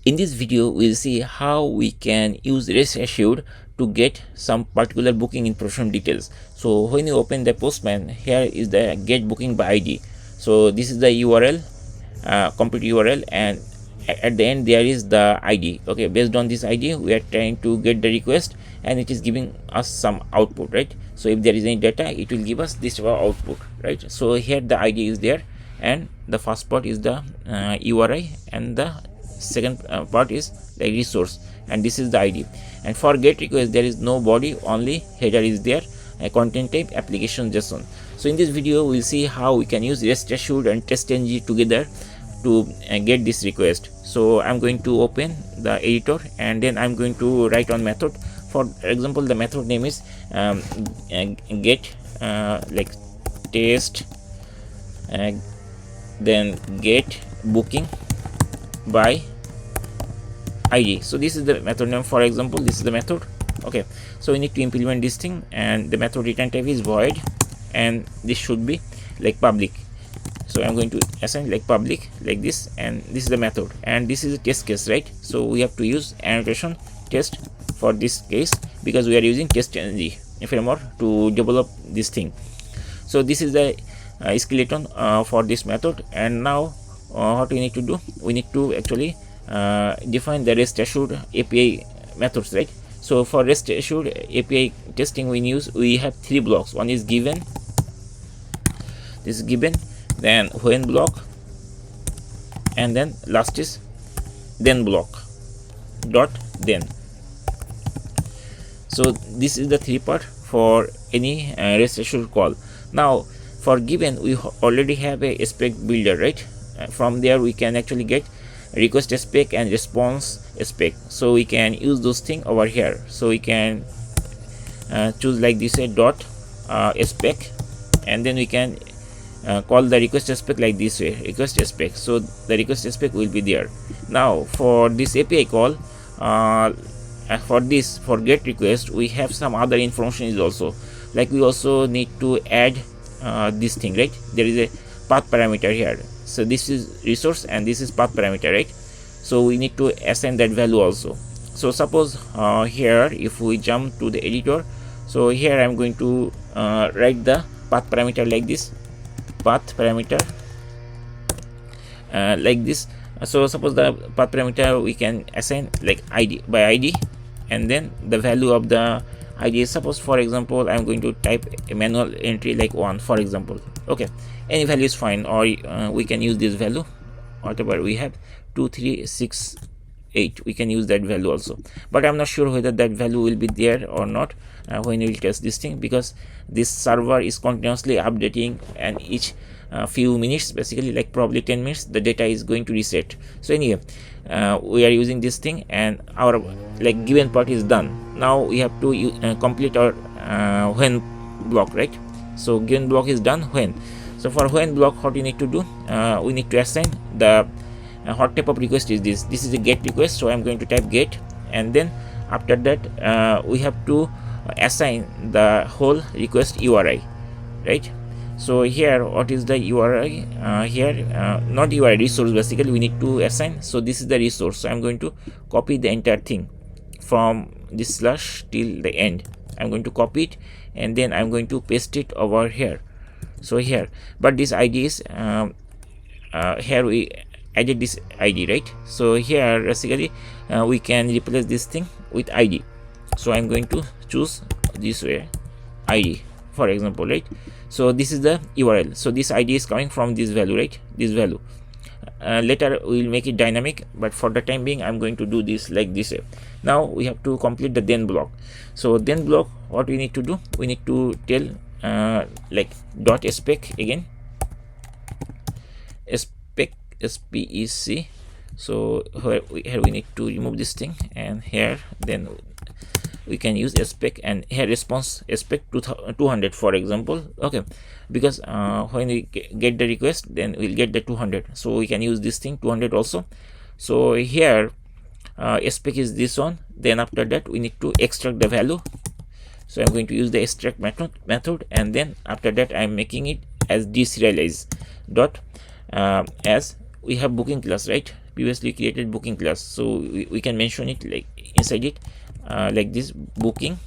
In this video, we'll see how we can use REST assured to get some particular booking information details. So when you open the Postman, here is the get booking by ID. So this is the URL, complete URL, and at the end there is the ID. Okay, based on this ID, we are trying to get the request, and it is giving us some output, right? So if there is any data, it will give us this output, right? So here the ID is there, and the first part is the URI, and the second part is the resource, and this is the ID. And for get request, there is no body, only header is there, content type application JSON. So in this video, we'll see how we can use REST assured and TestNG together to get this request. So I'm going to open the editor, and then I'm going to write on method. For example, the method name is get like test, then get booking by ID. So this is the method name. For example, this is the method. Okay, so we need to implement this thing, and the method return type is void, and this should be like public. So I'm going to assign like public, like this, and this is the method, and this is a test case, right? So we have to use annotation test for this case, because we are using TestNG framework to develop this thing. So this is the skeleton for this method. And now what we need to do, we need to actually define the REST assured API methods, right? So for REST assured API testing, we have three blocks. One is given, this is given, then when block, and then last is then block dot then. So this is the three part for any REST assured call. Now for given, we already have a spec builder, right? From there we can actually get request spec and response spec, so we can use those things over here. So we can choose like this, a dot spec, and then we can call the request spec like this way, request spec. So the request spec will be there. Now for this API call, for get request, we have some other information is also, like we also need to add this thing, right? There is a path parameter here. So this is resource, and this is path parameter, right? So we need to assign that value also. So suppose here, if we jump to the editor, so here I'm going to write the path parameter like this, path parameter like this. So suppose the path parameter we can assign like ID by ID, and then the value of the ID is, suppose for example, I'm going to type a manual entry like 1, for example. Okay, any value is fine, or we can use this value, whatever we have, 2 3 6 8, we can use that value also. But I'm not sure whether that value will be there or not when we will test this thing, because this server is continuously updating, and each few minutes, basically like probably 10 minutes, the data is going to reset. So anyway, we are using this thing, and our like given part is done. Now we have to complete our when block, right? So given block is done. When, so for when block, what we need to do, we need to assign the what type of request is this. This is a get request, so I'm going to type get, and then after that we have to assign the whole request URI, right? So here, what is the URI here? Not URI, resource, basically we need to assign. So this is the resource, so I'm going to copy the entire thing from this slash till the end. I'm going to copy it, and then I'm going to paste it over here. So here, but this ID is here we added this ID, right? So here basically we can replace this thing with ID. So I'm going to choose this way, ID, for example, right? So this is the URL. So this ID is coming from this value, right? This value. Later we will make it dynamic, but for the time being I'm going to do this like this way. Now we have to complete the then block. So then block, what we need to do, we need to tell like dot spec again, spec spec. So here we need to remove this thing, and here then we can use spec, and here response spec 200, for example. Okay, because when we get the request, then we'll get the 200, so we can use this thing 200 also. So here spec is this one. Then after that we need to extract the value. So I'm going to use the extract method, and then after that I'm making it as deserialize dot as we have booking class, right? previously created booking class, so we can mention it like inside it, like this booking.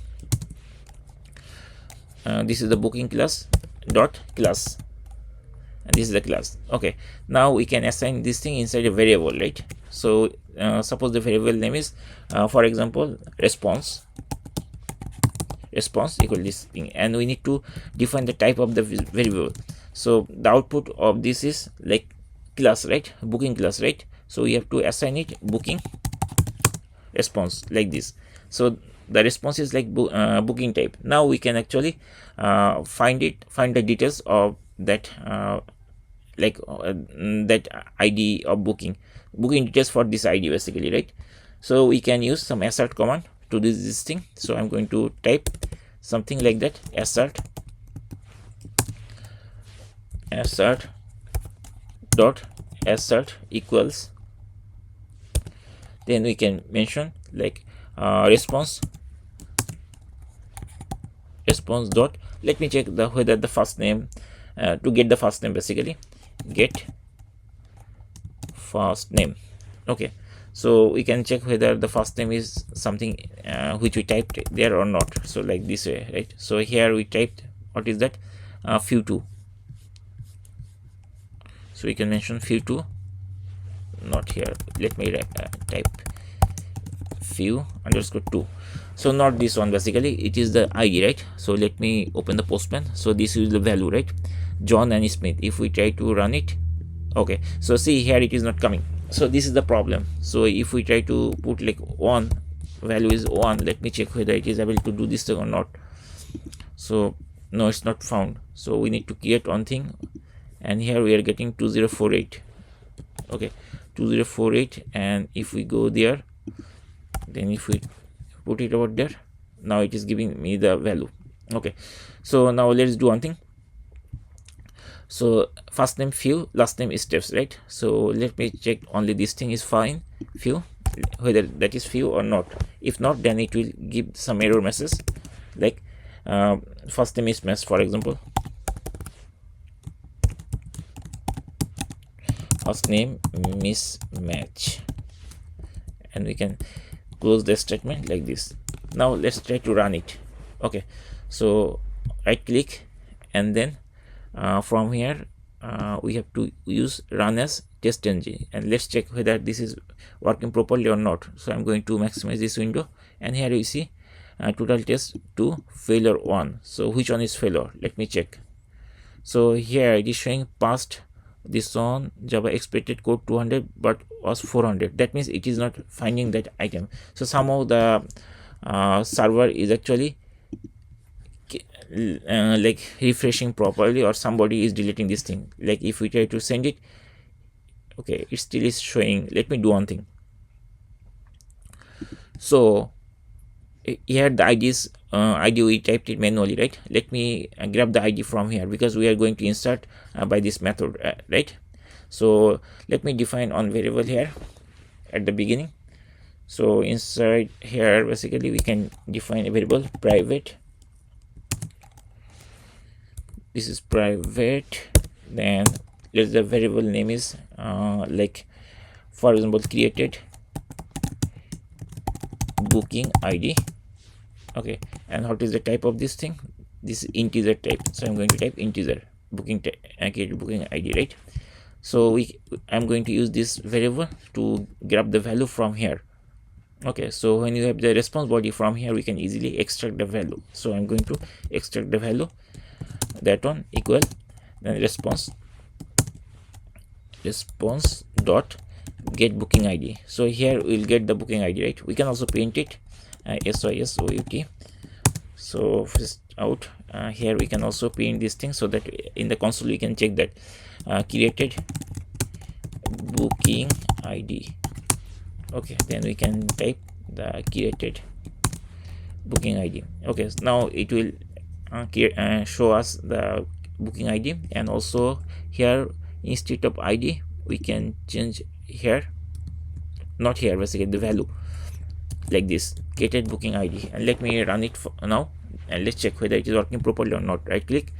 This is the booking class dot class, and this is the class. Okay, now we can assign this thing inside a variable, right? So suppose the variable name is for example response equal this thing, and we need to define the type of the variable. So the output of this is like class, right? Booking class, right? So we have to assign it booking response like this. So the response is like booking type. Now we can actually find the details of that that ID of booking details for this ID basically, right? So we can use some assert command to do this thing. So I'm going to type something like that, assert dot assert equals, then we can mention like response dot, let me check whether the first name, to get the first name basically, get first name. Okay, so we can check whether the first name is something which we typed there or not. So like this way, right? So here we typed, what is that, few2. So we can mention few2, not here, let me type few_2. So not this one basically, it is the ID, right? So let me open the postman. So this is the value, right? John and Smith. If we try to run it, okay, so see here it is not coming. So this is the problem. So if we try to put like 1, value is 1, let me check whether it is able to do this thing or not. So no, it's not found. So we need to create one thing, and here we are getting 2048. Okay, 2048, and if we go there, then if we put it over there, now it is giving me the value. Okay, so now let's do one thing. So first name few, last name is steps, right? So let me check only this thing is fine, few, whether that is few or not. If not, then it will give some error message like first name is mess, for example, first name mismatch, and we can close the statement like this. Now let's try to run it. Okay, so right click, and then from here we have to use run as TestNG, and let's check whether this is working properly or not. So I'm going to maximize this window, and here you see total test 2, failure 1. So which one is failure? Let me check. So here it is showing passed this on Java expected code 200 but was 400. That means it is not finding that item. So somehow the server is actually like refreshing properly, or somebody is deleting this thing. Like if we try to send it, okay, it still is showing. Let me do one thing. So here the ID we typed it manually, right? Let me grab the ID from here, because we are going to insert by this method, right? So let me define one variable here at the beginning. So inside here basically we can define a variable private. This is private, then let the variable name is like for example created booking ID. Okay, and what is the type of this thing? This is integer type, so I'm going to type integer booking created booking ID, right? So I'm going to use this variable to grab the value from here. Okay, so when you have the response body from here, we can easily extract the value. So I'm going to extract the value, that one equal, then response dot get booking ID. So here we'll get the booking ID, right? We can also print it SYSOUT. So first out here we can also print this thing, so that in the console we can check that created booking ID. Okay, then we can type the created booking ID. Okay, so now it will show us the booking ID, and also here instead of ID we can change here, not here basically, the value like this, created booking ID. And let me run it for now, and let's check whether it is working properly or not. Right click,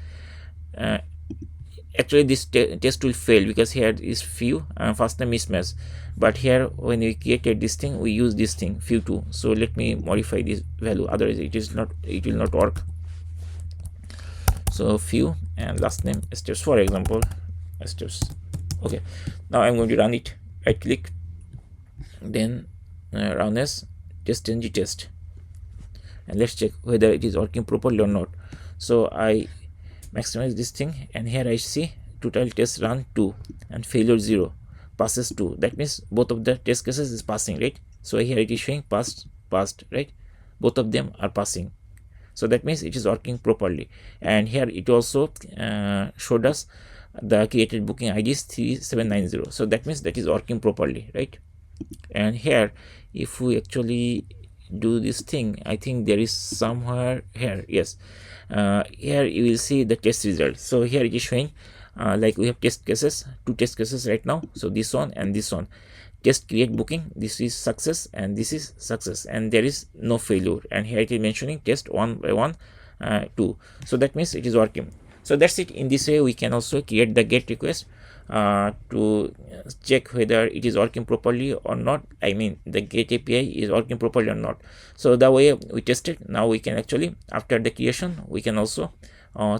actually this test will fail because here is few first name mismatch, but here when we created this thing we use this thing few2. So let me modify this value, otherwise it will not work. So few and last name steps, for example steps. Okay, now I'm going to run it. Right click, then run as TestNG test, and let's check whether it is working properly or not. So I maximize this thing, and here I see total test run 2 and failure 0, passes 2. That means both of the test cases is passing, right? So here it is showing passed, right? Both of them are passing. So that means it is working properly. And here it also showed us the created booking ID is 3790. So that means that is working properly, right? And here if we actually do this thing, I think there is somewhere here, yes, here you will see the test result. So here it is showing like we have test cases, 2 test cases right now. So this one and this one, test create booking, this is success and this is success, and there is no failure. And here it is mentioning test 1 by 1 2. So that means it is working. So that's it. In this way we can also create the get request to check whether it is working properly or not. I mean the get API is working properly or not. So the way we test it, now we can actually, after the creation, we can also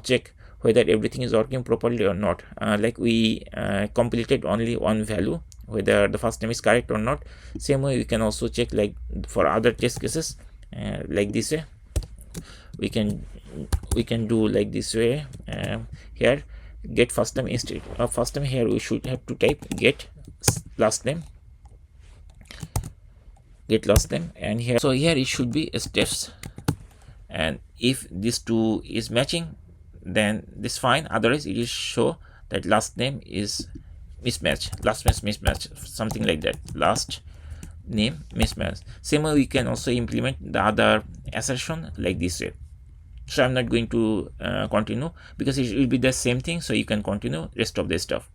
check whether everything is working properly or not. Like we completed only one value, whether the first name is correct or not. Same way we can also check like for other test cases, like this way we can do like this way. Here get first name, instead of first name here we should have to type get last name, get last name. And here, so here it should be steps, and if this two is matching then this fine, otherwise it is show that last name is mismatch, last name mismatch, something like that, last name mismatch. Same way we can also implement the other assertion like this way. So I'm not going to continue because it will be the same thing, so you can continue rest of the stuff.